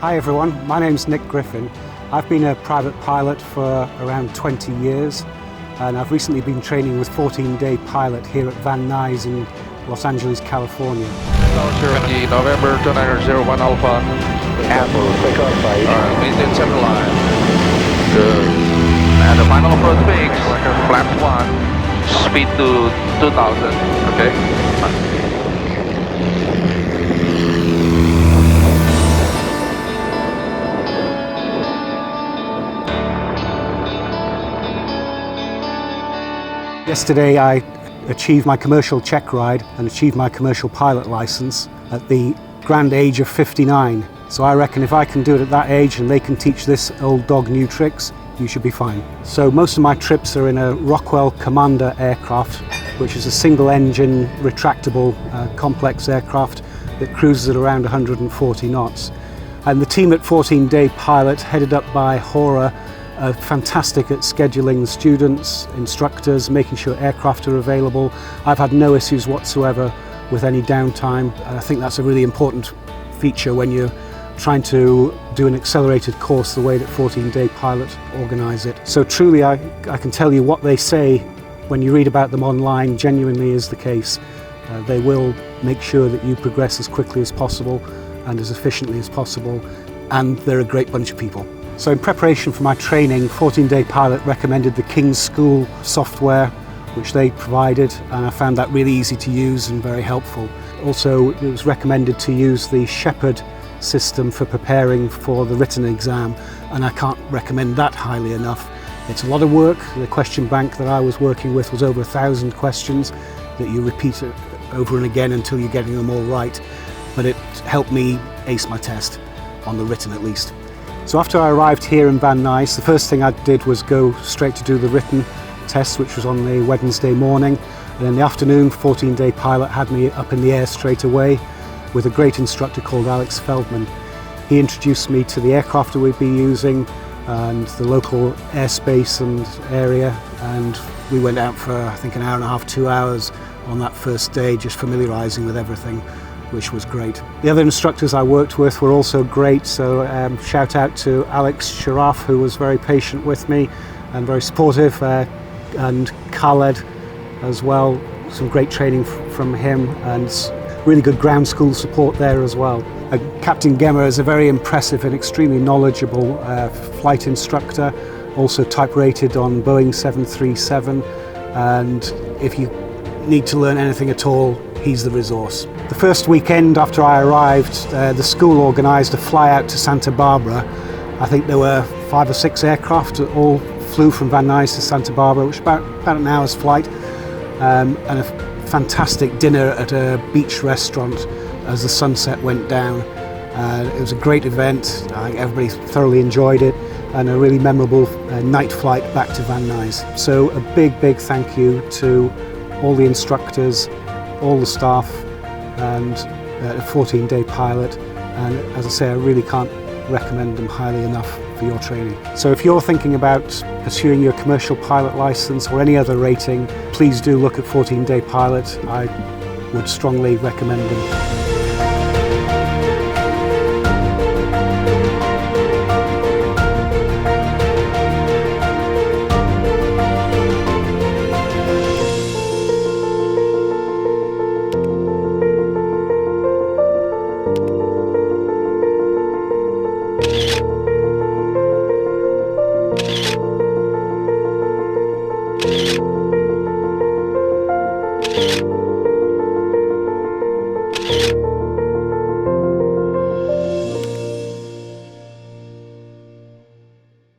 Hi everyone, my name's Nick Griffin. I've been a private pilot for around 20 years and I've recently been training with 14-day pilot here at Van Nuys in Los Angeles, California. 20 November 2901 Alpha. Apple, quick on flight. Maintain center line. Good. And the final approach fix, flap 1, speed to 2000, okay? Yesterday I achieved my commercial check ride and achieved my commercial pilot license at the grand age of 59. So I reckon if I can do it at that age and they can teach this old dog new tricks, you should be fine. So most of my trips are in a Rockwell Commander aircraft, which is a single engine retractable complex aircraft that cruises at around 140 knots. And the team at 14-Day Pilot, headed up by Hora, are fantastic at scheduling students, instructors, making sure aircraft are available. I've had no issues whatsoever with any downtime. I think that's a really important feature when you're trying to do an accelerated course the way that 14-Day Pilot organise it. So truly I can tell you what they say when you read about them online genuinely is the case. They will make sure that you progress as quickly as possible and as efficiently as possible, and they're a great bunch of people. So in preparation for my training, 14-Day Pilot recommended the King's School software, which they provided, and I found that really easy to use and very helpful. Also, it was recommended to use the Shepherd system for preparing for the written exam, and I can't recommend that highly enough. It's a lot of work. The question bank that I was working with was over 1,000 questions that you repeat over and again until you're getting them all right, but it helped me ace my test, on the written at least. So after I arrived here in Van Nuys, the first thing I did was go straight to do the written test, which was on the Wednesday morning. And in the afternoon, 14-Day Pilot had me up in the air straight away with a great instructor called Alex Feldman. He introduced me to the aircraft that we'd be using and the local airspace and area, and we went out for I think an hour and a half, 2 hours on that first day, just familiarising with everything, which was great. The other instructors I worked with were also great, so shout out to Alex Sharaf, who was very patient with me and very supportive, and Khaled as well. Some great training from him and really good ground school support there as well. Captain Gemmer is a very impressive and extremely knowledgeable flight instructor, also type rated on Boeing 737, and if you need to learn anything at all, he's the resource. The first weekend after I arrived, the school organised a fly out to Santa Barbara. I think there were 5 or 6 aircraft that all flew from Van Nuys to Santa Barbara, which was about an hour's flight, and a fantastic dinner at a beach restaurant as the sunset went down. It was a great event. I think everybody thoroughly enjoyed it, and a really memorable night flight back to Van Nuys. So a big thank you to all the instructors, all the staff, and a 14-Day Pilot, and as I say, I really can't recommend them highly enough for your training. So if you're thinking about pursuing your commercial pilot license or any other rating, please do look at 14-Day Pilot. I would strongly recommend them. You